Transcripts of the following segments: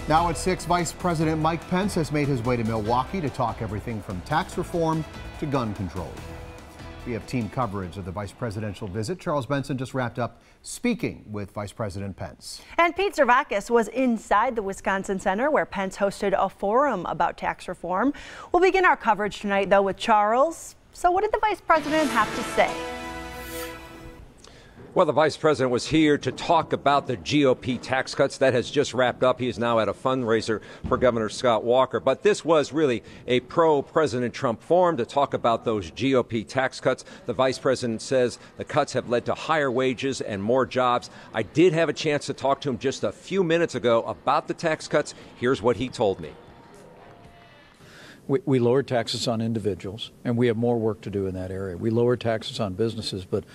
Now at 6, Vice President Mike Pence has made his way to Milwaukee to talk everything from tax reform to gun control. We have team coverage of the vice presidential visit. Charles Benson just wrapped up speaking with Vice President Pence. And Pete Zervakis was inside the Wisconsin Center where Pence hosted a forum about tax reform. We'll begin our coverage tonight, though, with Charles. So what did the vice president have to say? Well, the vice president was here to talk about the GOP tax cuts. That has just wrapped up. He is now at a fundraiser for Governor Scott Walker. But this was really a pro-President Trump forum to talk about those GOP tax cuts. The vice president says the cuts have led to higher wages and more jobs. I did have a chance to talk to him just a few minutes ago about the tax cuts. Here's what he told me. We lowered taxes on individuals, and we have more work to do in that area. We lowered taxes on businesses, but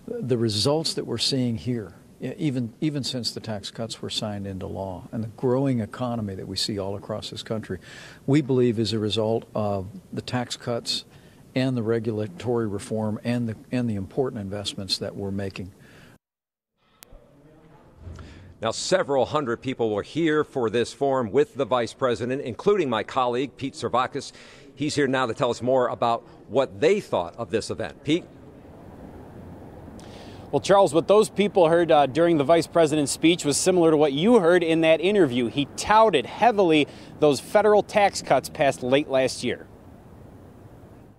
the results that we're seeing here, even since the tax cuts were signed into law, and the growing economy that we see all across this country, we believe is a result of the tax cuts and the regulatory reform and the important investments that we're making. Now, several hundred people were here for this forum with the vice president, including my colleague, Pete Zervakis. He's here now to tell us more about what they thought of this event. Pete? Well, Charles, what those people heard during the vice president's speech was similar to what you heard in that interview. He touted heavily those federal tax cuts passed late last year.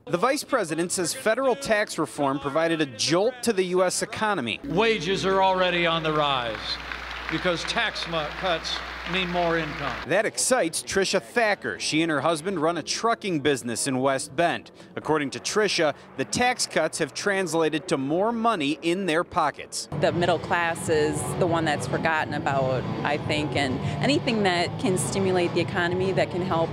The vice president says federal tax reform provided a jolt to the U.S. economy. Wages are already on the rise, because tax cuts mean more income. That excites Tricia Thacker. She and her husband run a trucking business in West Bend. According to Tricia, the tax cuts have translated to more money in their pockets. The middle class is the one that's forgotten about, I think, and anything that can stimulate the economy, that can help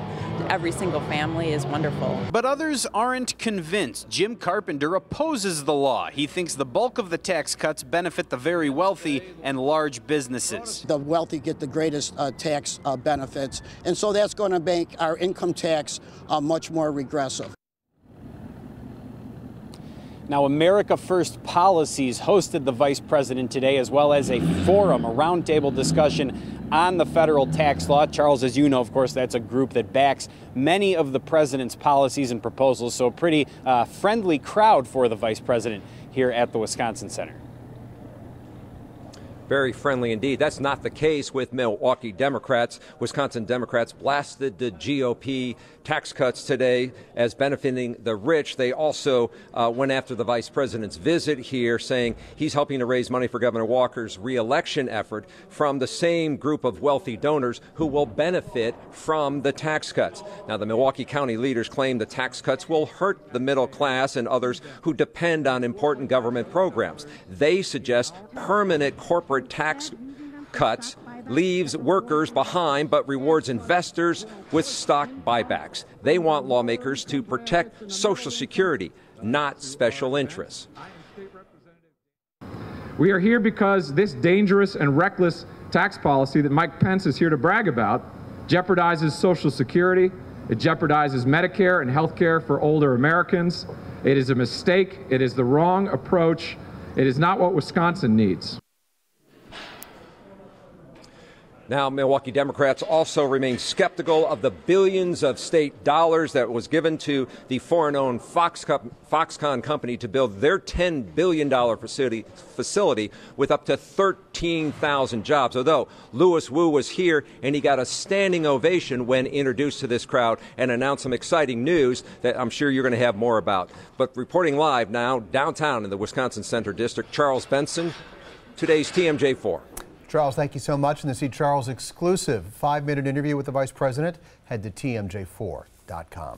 every single family, is wonderful. But others aren't convinced. Jim Carpenter opposes the law. He thinks the bulk of the tax cuts benefit the very wealthy and large businesses. The wealthy get the greatest tax benefits, and so that's going to make our income tax much more regressive. Now, America First Policies hosted the vice president today, as well as a forum, a roundtable discussion on the federal tax law. Charles, as you know, of course, that's a group that backs many of the president's policies and proposals, so a pretty friendly crowd for the vice president here at the Wisconsin Center. Very friendly indeed. That's not the case with Milwaukee Democrats. Wisconsin Democrats blasted the GOP tax cuts today as benefiting the rich. They also went after the vice president's visit here, saying he's helping to raise money for Governor Walker's re-election effort from the same group of wealthy donors who will benefit from the tax cuts. Now, the Milwaukee County leaders claim the tax cuts will hurt the middle class and others who depend on important government programs. They suggest permanent corporate tax cuts leaves workers behind but rewards investors with stock buybacks. They want lawmakers to protect Social Security, not special interests. We are here because this dangerous and reckless tax policy that Mike Pence is here to brag about jeopardizes Social Security. It jeopardizes Medicare and health care for older Americans. It is a mistake. It is the wrong approach. It is not what Wisconsin needs. Now, Milwaukee Democrats also remain skeptical of the billions of state dollars that was given to the foreign-owned Foxconn company to build their $10 billion facility with up to 13,000 jobs. Although Louis Wu was here and he got a standing ovation when introduced to this crowd and announced some exciting news that I'm sure you're going to have more about. But reporting live now downtown in the Wisconsin Center District, Charles Benson, today's TMJ4. Charles, thank you so much. And to see Charles' exclusive 5-minute interview with the vice president, head to TMJ4.com.